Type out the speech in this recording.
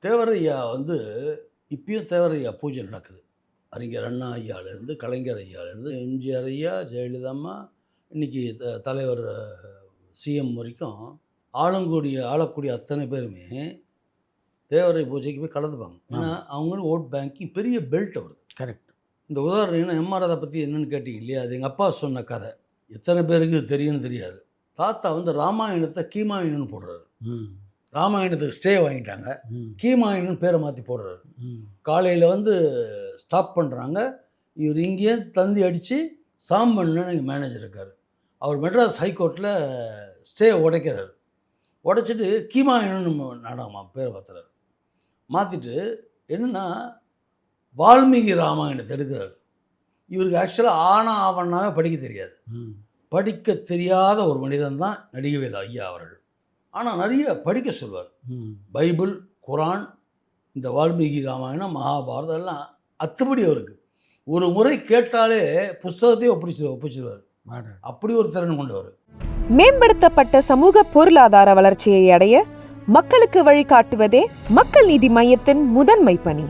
தேவரையா வந்து இப்பயும் தேவரையா பூஜை நடக்குது. அறிஞர் அண்ணா ஐயாலேருந்து, கலைஞர் ஐயாலேருந்து, எம்ஜிஆர் ஐயா, ஜெயலலிதா அம்மா, இன்னைக்கு தலைவர் சிஎம் வரைக்கும் ஆளக்கூடிய அத்தனை பேருமே தேவரை பூஜைக்கு போய் கலந்துப்பாங்க. ஏன்னா அவங்களும் ஓட் பேங்கிங் பெரிய பெல்ட் வருது. கரெக்ட். இந்த உதாரணம் எம் ஆர் ராதா பற்றி என்னென்னு கேட்டிங்க இல்லையா? அது எங்கள் அப்பா சொன்ன கதை. எத்தனை பேருக்கு இது தெரியும்னு தெரியாது. தாத்தா வந்து ராமாயணத்தை கீமாயணம்னு போடுறாரு. ராமாயணத்துக்கு ஸ்டே வாங்கிட்டாங்க, கீமாயணன் பேரை மாற்றி போடுறாரு. காலையில் வந்து ஸ்டாப் பண்ணுறாங்க. இவர் இங்கேயே தந்தி அடித்து சாம்பண்ணன்னு எங்கள் மேனேஜர் இருக்கார். அவர் மெட்ராஸ் ஹைகோர்ட்டில் ஸ்டே உடைக்கிறார். உடைச்சிட்டு கீமாயணன் நாடகமாக பேரை மாற்றுறாரு. மாற்றிட்டு என்னென்னா வால்மீகி ராமாயணத்தை எடுக்கிறார். இவருக்கு ஆக்சுவலாக ஆவணாவே படிக்க தெரியாது. படிக்க தெரியாத ஒரு மனிதன் தான் நடிகவேலு ஐயா அவர்கள். ஆனால் நிறைய படிக்க சொல்வார். பைபிள், குரான், இந்த வால்மீகி ராமாயணம், மகாபாரதம் எல்லாம் அத்துப்படி அவருக்கு. ஒரு முறை கேட்டாலே புஸ்தகத்தையே ஒப்பிச்சிருவார். அப்படி ஒரு திறன் கொண்டவர். மேம்படுத்தப்பட்ட சமூக பொருளாதார வளர்ச்சியை அடைய மக்களுக்கு வழிகாட்டுவதே மக்கள் நீதி மையத்தின் முதன்மை பணி.